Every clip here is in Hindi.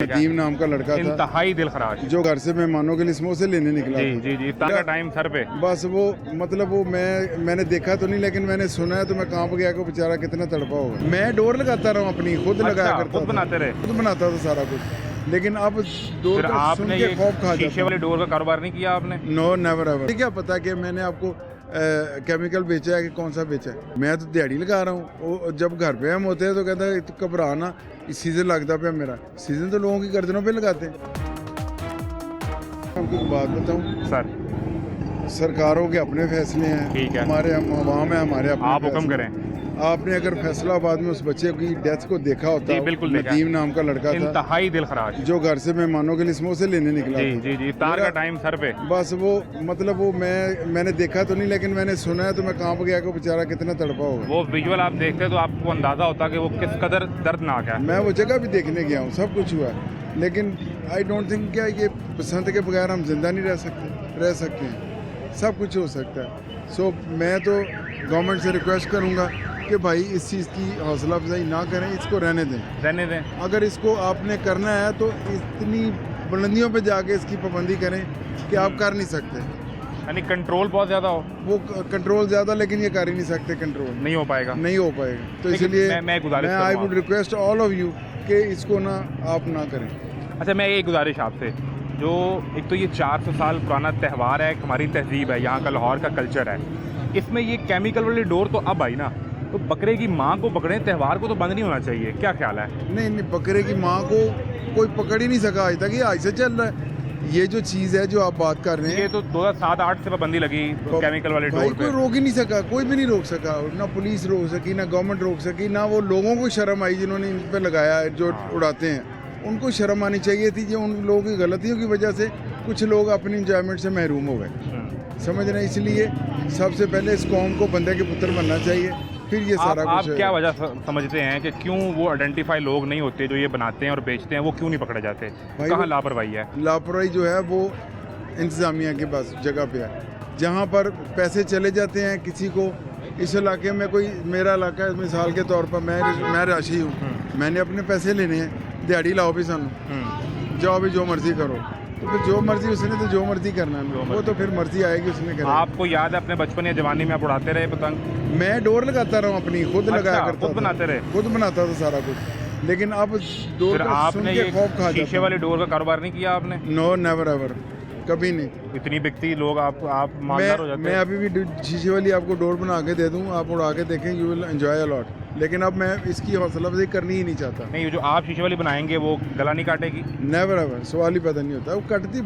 नदीम नाम का लड़का था, इंतहाई दिल खराश, जो घर से मेहमानों के लिए समोसे लेने निकला जी था। जी जी, इफ्तार का टाइम सर पे। बस वो मतलब वो मैंने देखा तो नहीं, लेकिन मैंने सुना है तो मैं कांप गया कि बेचारा कितना तड़पा होगा। मैं डोर लगाता रहा हूँ अपनी, खुद लगाया करता खुद बनाते रहे, खुद बनाता था सारा कुछ, लेकिन अब डोर फिर का सुन आपने के ये खौफ खा शीशे जाता वाले डोर का कारोबार नहीं किया आपने? No never ever. क्या पता कि मैंने आपको केमिकल बेचा है कि कौन सा बेचा है। मैं तो दिहाड़ी लगा रहा हूँ। जब घर पे हम होते हैं तो कहता है घबरा ना, इस सीजन लगता पे मेरा सीजन तो लोगों की गर्दनों पे लगाते हैं। आपको एक बात बताऊं सर, सरकारों के अपने फैसले हैं, ठीक है, हमारे अवाम है, हमारे अपने आप हुक्म फैसले। करें। आपने अगर फैसलाबाद में उस बच्चे की डेथ को देखा होता, जी, बिल्कुल देखा। नदीम नाम का लड़का था, इंतहाई दिल खराश, जो घर से मेहमानों के लिए समोसे लेने निकला जी था। जी जी, इफ्तार का टाइम सर पे। बस वो मतलब वो मैंने देखा तो नहीं, लेकिन मैंने सुना है तो मैं कांप गया कि बेचारा कितना तड़पा होगा। वो विजुअल आप देखते तो आपको अंदाजा होता कि वो किस कदर दर्दनाक है। मैं वो जगह भी देखने गया हूँ, सब कुछ हुआ है, लेकिन आई डोंट थिंक क्या ये बसंत के बगैर हम जिंदा नहीं रह सकते हैं। सब कुछ हो सकता है। सो मैं तो गवर्नमेंट से रिक्वेस्ट करूँगा कि भाई इस चीज़ की हौसला अफजाई ना करें, इसको रहने दें। अगर इसको आपने करना है तो इतनी बुलंदियों पे जाके इसकी पाबंदी करें कि आप कर नहीं सकते। यानी कंट्रोल बहुत ज्यादा हो। वो कंट्रोल ज़्यादा, लेकिन ये कर ही नहीं सकते, कंट्रोल नहीं हो पाएगा। तो इसलिए मैं गुजारिश I would request all of you कि इसको ना आप ना करें। अच्छा, मैं एक गुजारिश आपसे, जो एक तो ये 400 साल पुराना त्यौहार है, हमारी तहजीब है, यहाँ का लाहौर का कल्चर है, इसमें ये केमिकल वाली डोर तो अब आई ना, तो बकरे की माँ को पकड़े, त्यौहार को तो बंद नहीं होना चाहिए। क्या ख्याल है? नहीं, बकरे की माँ को कोई पकड़ ही नहीं सका आज तक, ये आज से चल रहा है। ये जो चीज़ है जो आप बात कर रहे हैं, ये तो 2007-8 से पाबंदी लगी केमिकल वाले डोर पे। कोई रोक ही नहीं सका, कोई भी नहीं रोक सका, ना पुलिस रोक सकी, ना गवर्नमेंट रोक सकी, ना वो लोगों को शर्म आई जिन्होंने इन पे लगाया है, जो उड़ाते हैं उनको शर्म आनी चाहिए थी। जो उन लोगों की गलतियों की वजह से कुछ लोग अपनी इंजॉयमेंट से महरूम हो गए, समझ रहे हैं। इसलिए सबसे पहले इस कौम को बंदे के पुत्र बनना चाहिए, फिर ये सारा कुछ। आप क्या वजह समझते हैं कि क्यों वो आइडेंटिफाई लोग नहीं होते जो ये बनाते हैं और बेचते हैं, वो क्यों नहीं पकड़े जाते? कहाँ लापरवाही है? लापरवाही जो है वो इंतज़ामिया के पास जगह पे है, जहाँ पर पैसे चले जाते हैं किसी को। इस इलाके में कोई मेरा इलाका है, मिसाल के तौर पर मैं राशि हूँ, मैंने अपने पैसे लेने हैं, दिहाड़ी लाओ भी सानू, जाओ भी जो मर्जी करो, तो फिर जो मर्जी उसने तो जो मर्जी करना है, वो तो फिर मर्जी आएगी उसने करना। आपको याद है अपने बचपन या जवानी में आप उड़ाते रहे पतंग? मैं डोर लगाता रहा हूँ अपनी, खुद लगाया करता, खुद बनाते रहे, खुद बनाता था सारा कुछ, लेकिन अब डोर का सुन के खौफ खा जाता। शीशे वाले डोर का कारोबार नहीं किया आपने? नो नेवर एवर, कभी नहीं। इतनी बिकती लोग आप मालदार हो जाते हैं। मैं अभी भी शीशे वाली आपको डोर बना के दे दूँ, आप उड़ा के देखें, you will enjoy a lot, लेकिन अब मैं इसकी हौसला अफजाई करनी ही नहीं चाहता। नहीं, जो आप शीशे वाली बनाएंगे वो गला नहीं काटेगी? नेवर एवर, सवाल ही पैदा नहीं होता। वो कटती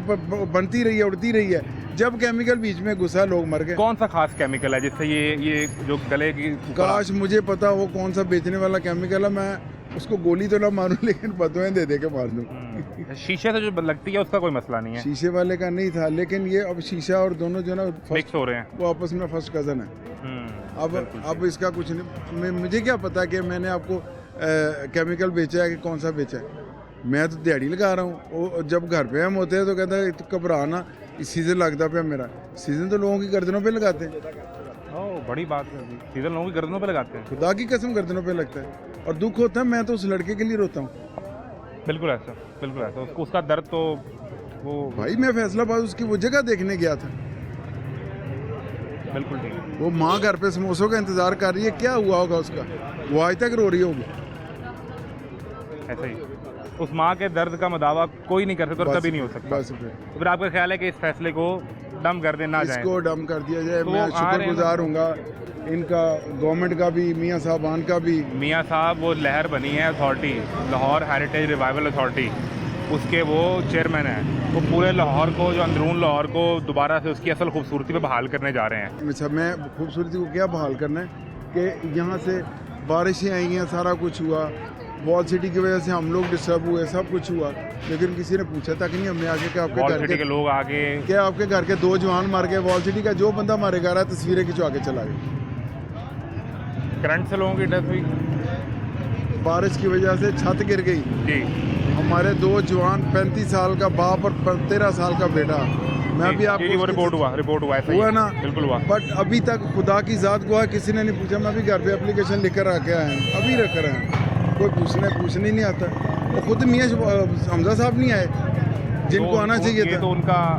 बनती रही है, उड़ती रही है, जब केमिकल बीच में घुसा लोग मर गए। कौन सा खास केमिकल है जिससे ये जो गले की? काश मुझे पता वो कौन सा बेचने वाला केमिकल है, मैं उसको गोली तो ना मारूं, लेकिन बदुएं दे के मार दूं। शीशे से जो लगती है उसका कोई मसला नहीं है, शीशे वाले का नहीं था, लेकिन ये अब शीशा और दोनों जो ना मिक्स हो रहे हैं, वो आपस में फर्स्ट कजन है। अब इसका कुछ नहीं, मुझे क्या पता कि मैंने आपको केमिकल बेचा है कि कौन सा बेचा है। मैं तो दिहाड़ी लगा रहा हूँ। जब घर पे हम होते हैं तो कहता है घबरा ना, इस सीजन लगता पे मेरा सीजन तो लोगों की गर्दनों पे लगाते हैं। बड़ी बात है, सीजन लोगों की गर्दनों पे लगाते हैं। खुदा की कसम गर्दनों पे लगता है, और दुख होता है। मैं तो उस लड़के के लिए रोता हूँ। बिल्कुल ऐसा, बिल्कुल ऐसा। उसका दर्द तो वो भाई, मैं फैसलाबाद उसकी वो जगह देखने गया था। बिल्कुल ठीक है। वो माँ घर पे समोसों का इंतजार कर रही है, क्या हुआ होगा उसका, वो आज तक रो रही होगी। ऐसा ही उस माँ के दर्द का मदावा कोई नहीं कर सकता और कभी नहीं हो सकता। बस फिर आपका ख्याल है कि इस फैसले को डम कर देना जाए? इसको डम कर दिया जाए। तो मैं शुक्रगुजार हूँगा इनका, गवर्नमेंट का भी, मियाँ साहबान का भी। मियाँ साहब वो लहर बनी है authority, Lahore heritage revival authority, उसके वो चेयरमैन हैं। वो पूरे लाहौर को, जो अंदरून लाहौर को दोबारा से उसकी असल खूबसूरती पे बहाल करने जा रहे हैं। अच्छा, मैं खूबसूरती को क्या बहाल करना है कि यहाँ से बारिशें आई हैं, सारा कुछ हुआ, वॉल सिटी की वजह से हम लोग डिस्टर्ब हुए, सब कुछ हुआ, लेकिन किसी ने पूछा तक नहीं हमने आके कि आपके घर के लोग आगे, क्या आपके घर के 2 जवान मार गए। वॉल सिटी का जो बंदा मारे जा रहा है, तस्वीरें खिंचवा के चला गया। करंट से लोगों की डेथ हुई, बारिश की वजह से छत गिर गई जी। हमारे 2 जवान, 35 साल का बाप और 13 साल का बेटा। मैं भी आपको वो रिपोर्ट हुआ ऐसा हुआ ना, बिल्कुल हुआ। बट अभी तक खुदा की जात को किसी ने नहीं पूछा। मैं भी घर पे एप्लीकेशन लिख कर रखे आए हैं, अभी रख रहे हैं, कोई पूछने ही नहीं आता। वो खुद मियाँ हमजा साहब नहीं आए जिनको आना चाहिए ये था। तो उनका